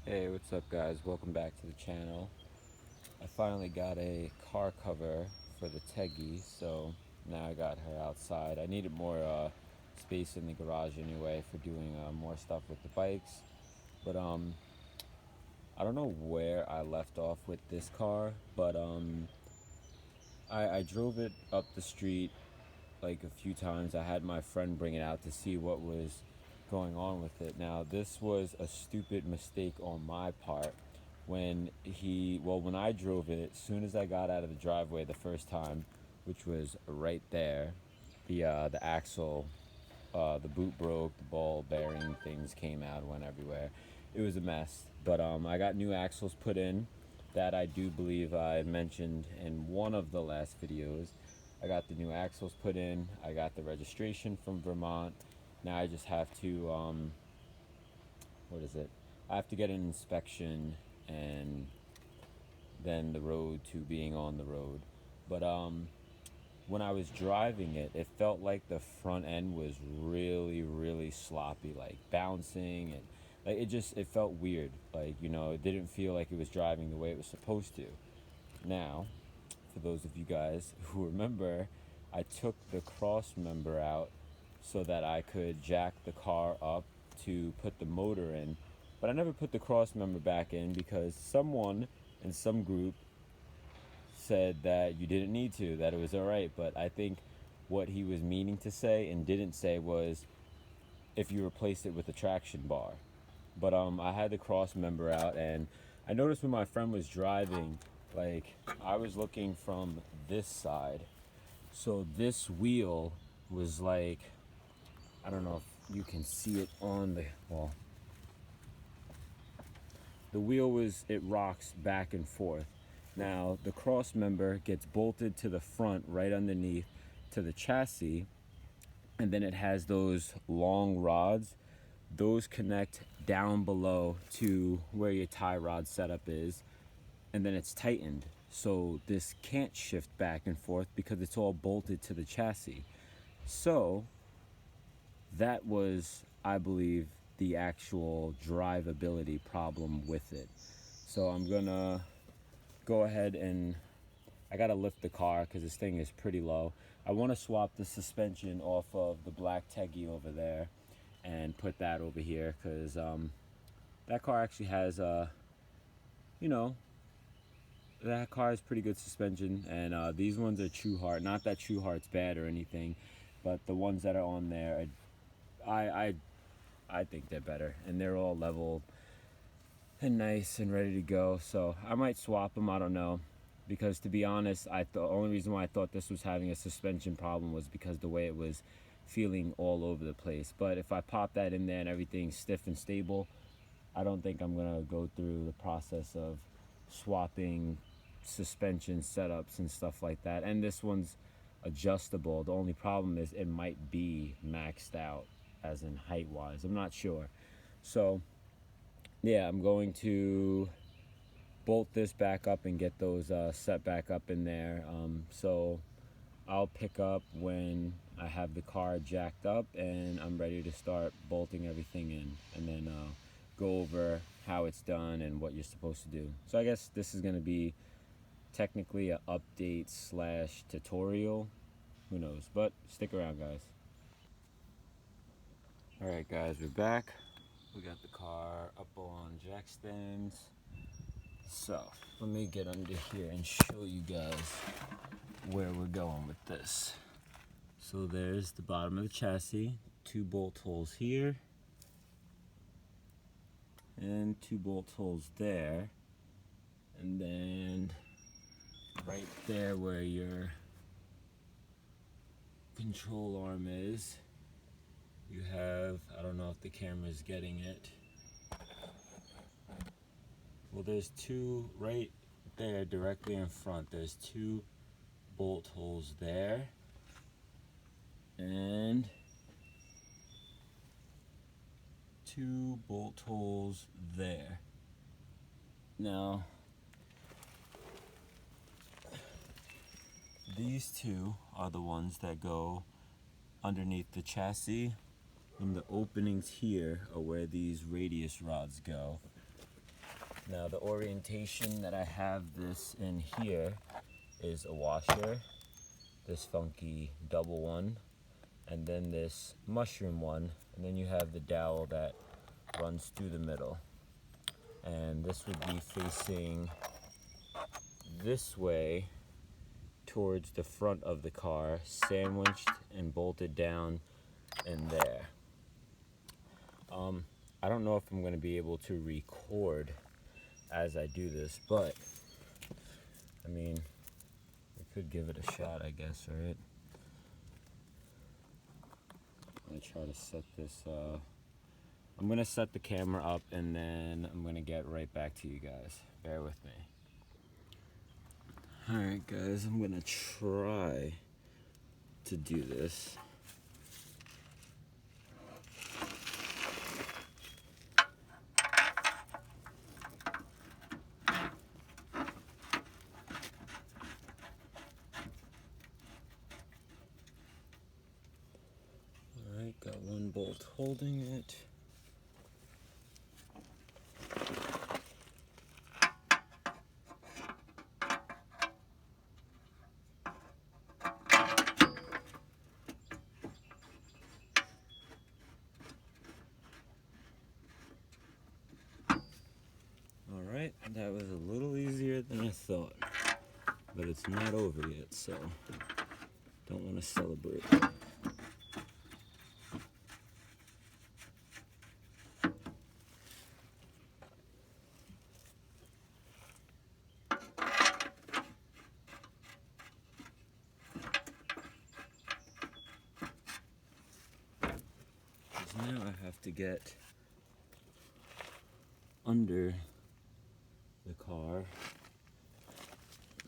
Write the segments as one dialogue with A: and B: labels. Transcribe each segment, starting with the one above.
A: Hey, what's up guys? Welcome back to the channel. I finally got a car cover for the Teggy, so now I got her outside. I needed more space in the garage anyway for doing more stuff with the bikes. But I don't know where I left off with this car, but I drove it up the street like a few times. I had my friend bring it out to see what was going on with it. Now, this was a stupid mistake on my part. When I drove it, as soon as I got out of the driveway the first time, which was right there, the axle, the boot broke, the ball bearing things came out, went everywhere. It was a mess. But I got new axles put in that I do believe I mentioned in one of the last videos. I got the new axles put in. I got the registration from Vermont. Now I just have to, what is it? I have to get an inspection and then the road to being on the road. But when I was driving it, it felt like the front end was really, really sloppy, like bouncing, and like it felt weird. Like, it didn't feel like it was driving the way it was supposed to. Now, for those of you guys who remember, I took the cross member out so that I could jack the car up to put the motor in. But I never put the cross member back in because someone in some group said that you didn't need to, that it was all right. But I think what he was meaning to say and didn't say was if you replaced it with a traction bar. But I had the cross member out, and I noticed when my friend was driving, like I was looking from this side, so this wheel was like, I don't know if you can see it on the well. The wheel it rocks back and forth. Now the cross member gets bolted to the front right underneath to the chassis, and then it has those long rods. Those connect down below to where your tie rod setup is, and then it's tightened. So this can't shift back and forth because it's all bolted to the chassis. So that was, I believe, the actual drivability problem with it. So I'm gonna go ahead and I gotta lift the car because this thing is pretty low. I want to swap the suspension off of the black Teggy over there and put that over here because that car actually has you know, that car has pretty good suspension, and these ones are True Heart. Not that True Heart's bad or anything, but the ones that are on there, I I I think they're better, and they're all leveled and nice and ready to go. So I might swap them. I don't know, because to be honest, the only reason why I thought this was having a suspension problem was because the way it was feeling all over the place. But if I pop that in there and everything's stiff and stable, I don't think I'm gonna go through the process of swapping suspension setups and stuff like that. And this one's adjustable. The only problem is it might be maxed out, as in height wise. I'm not sure. So yeah, I'm going to bolt this back up and get those set back up in there. So I'll pick up when I have the car jacked up and I'm ready to start bolting everything in, and then go over how it's done and what you're supposed to do. So I guess this is going to be technically an update slash tutorial. Who knows? But stick around, guys. All right, guys, we're back. We got the car up on jack stands. So let me get under here and show you guys where we're going with this. So there's the bottom of the chassis, 2 bolt holes here, and 2 bolt holes there, and then right there where your control arm is, you have, I don't know if the camera's getting it, well, there's 2 right there directly in front. There's 2 bolt holes there, and 2 bolt holes there. Now these 2 are the ones that go underneath the chassis, and the openings here are where these radius rods go. Now the orientation that I have this in here is a washer, this funky double one, and then this mushroom one, and then you have the dowel that runs through the middle. And this would be facing this way towards the front of the car, sandwiched and bolted down in there. I don't know if I'm going to be able to record as I do this, but I mean, we could give it a shot, I guess, right? I'm going to try to set this, I'm going to set the camera up and then I'm going to get right back to you guys. Bear with me. Alright guys, I'm going to try to do this. Alright, got one bolt holding it. Alright, that was a little easier than I thought, but it's not over yet, so don't want to celebrate. Now I have to get under the car.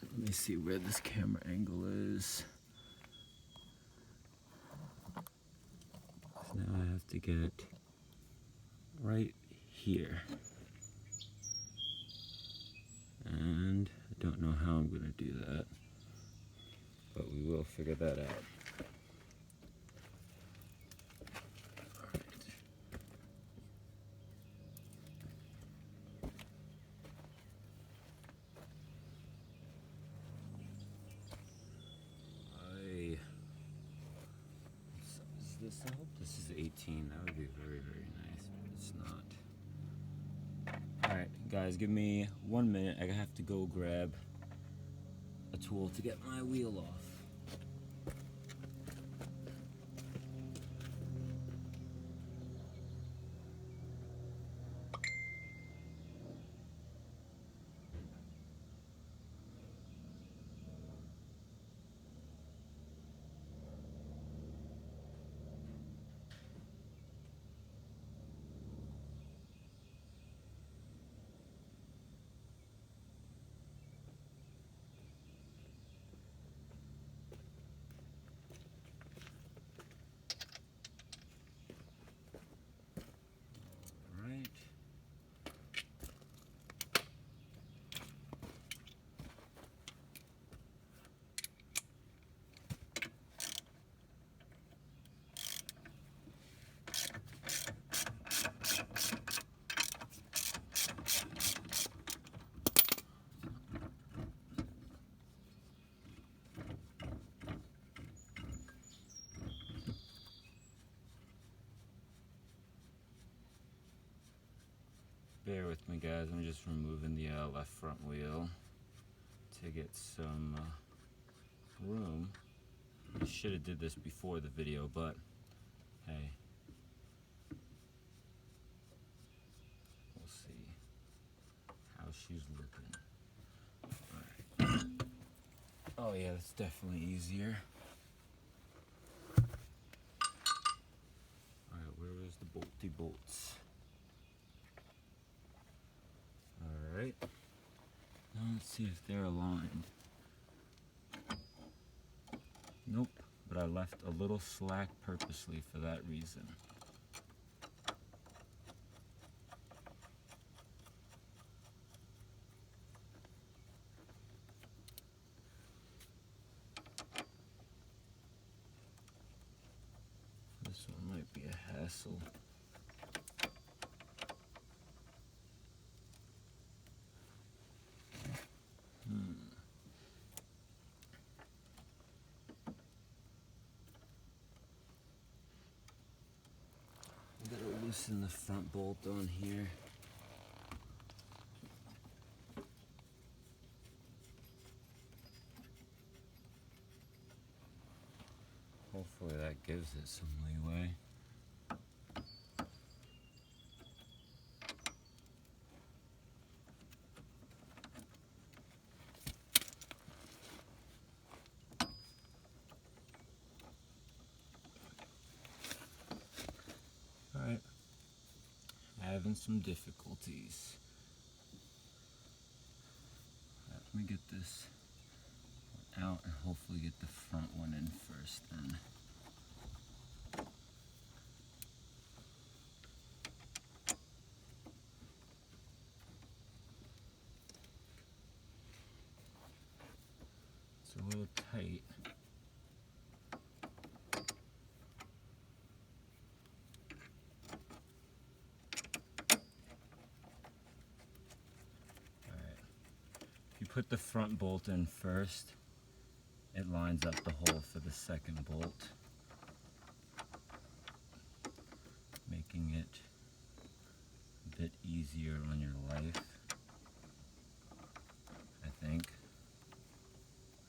A: Let me see where this camera angle is. Now I have to get right here. And I don't know how I'm going to do that, but we will figure that out. I hope this is 18. That would be very, very nice, but it's not. Alright, guys, give me 1 minute. I have to go grab a tool to get my wheel off. Bear with me, guys. I'm just removing the left front wheel to get some room. I should have did this before the video, but hey, we'll see how she's looking. All right. Oh yeah, that's definitely easier. All right, where is the bolty bolts? All right. Now let's see if they're aligned. Nope, but I left a little slack purposely for that reason. This one might be a hassle. loosen the front bolt on here. Hopefully that gives it some leeway. Alright, having some difficulties. Let me get this out and hopefully get the front one in first then. It's a little tight. Put the front bolt in first, it lines up the hole for the second bolt, making it a bit easier on your life, I think.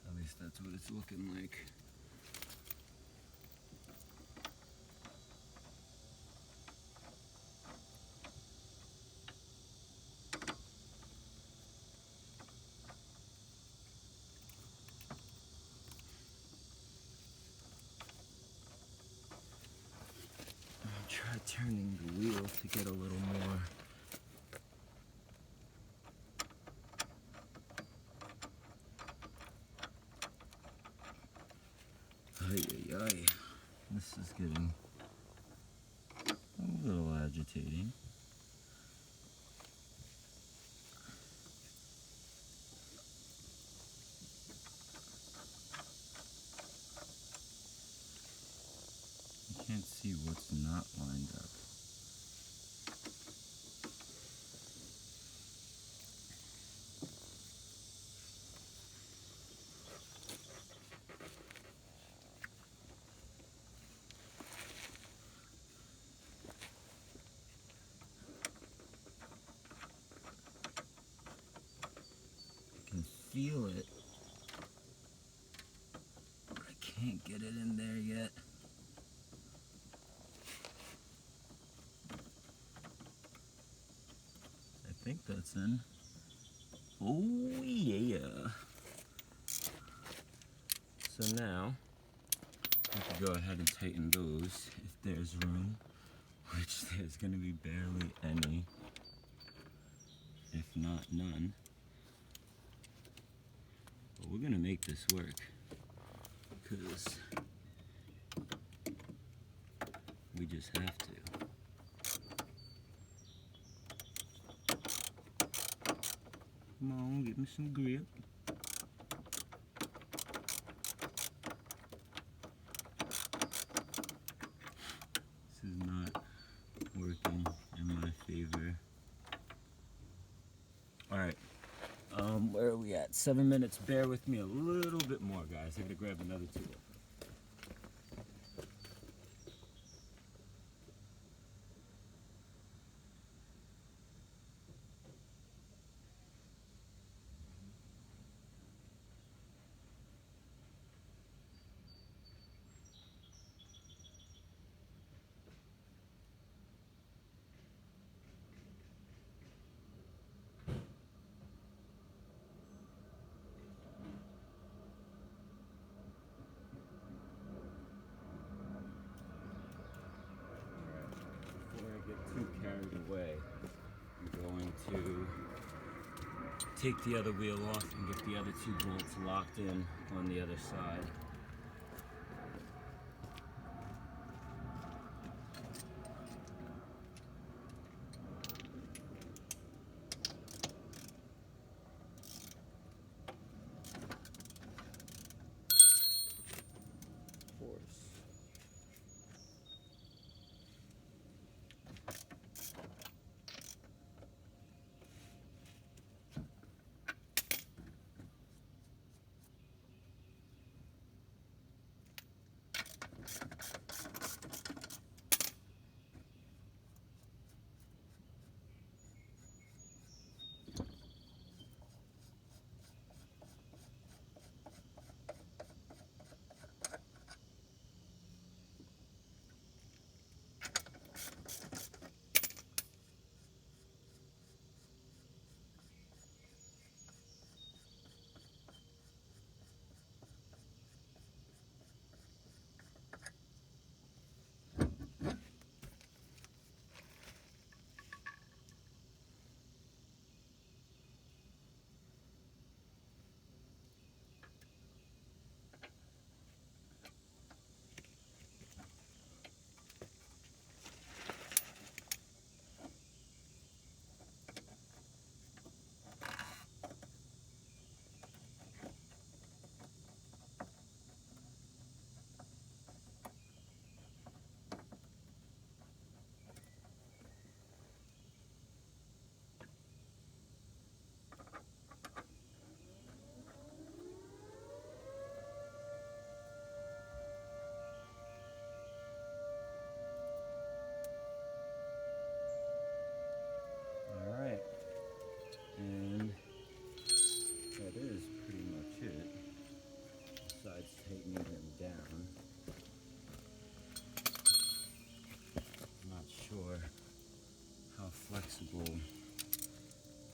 A: At least that's what it's looking like. Try turning the wheel to get a little more. Ay, ay, ay. This is getting a little agitating. I can't see what's not lined up. Feel it, but I can't get it in there yet. I think that's in. Oh yeah. So now I can go ahead and tighten those if there's room, which there's gonna be barely any, if not none. But we're gonna make this work, because we just have to. Come on, give me some grip. This is not working in my favor. Alright. Where are we at? 7 minutes. Bear with me a little bit more, guys. I gotta grab another tool. Too carried away, I'm going to take the other wheel off and get the other two bolts locked in on the other side.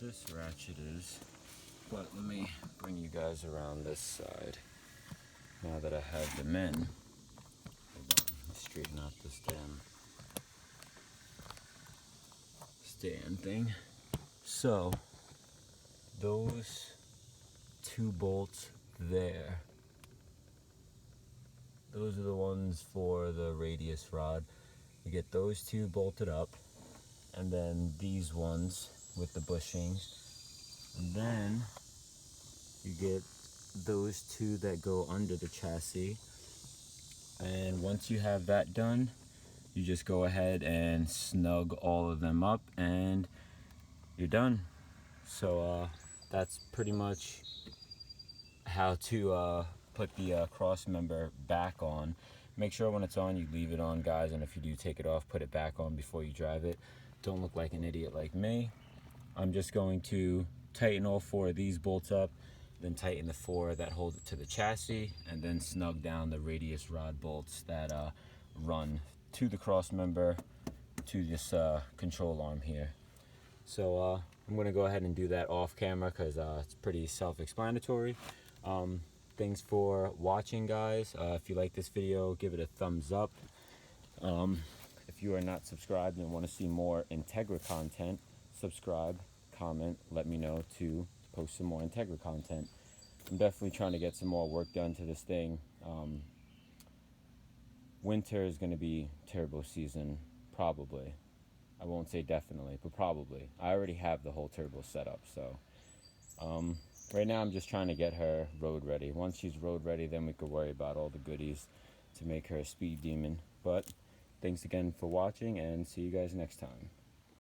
A: this ratchet is, but let me bring you guys around this side now that I have them in. Hold on, let me straighten out this damn stand thing. So those two bolts there, those are the ones for the radius rod. You get those two bolted up, and then these ones with the bushings, and then you get those two that go under the chassis. And once you have that done, you just go ahead and snug all of them up and you're done. So that's pretty much how to put the cross member back on. Make sure when it's on you leave it on, guys, and if you do take it off, put it back on before you drive it. Don't look like an idiot like me. I'm just going to tighten all four of these bolts up, then tighten the four that hold it to the chassis, and then snug down the radius rod bolts that run to the cross member to this control arm here. So I'm going to go ahead and do that off camera because it's pretty self-explanatory. Thanks for watching, guys. If you like this video, give it a thumbs up. If you are not subscribed and want to see more Integra content, subscribe, comment, let me know to post some more Integra content. I'm definitely trying to get some more work done to this thing. Winter is going to be turbo season, probably. I won't say definitely, but probably. I already have the whole turbo set up, so right now I'm just trying to get her road ready. Once she's road ready, then we could worry about all the goodies to make her a speed demon. But thanks again for watching, and see you guys next time.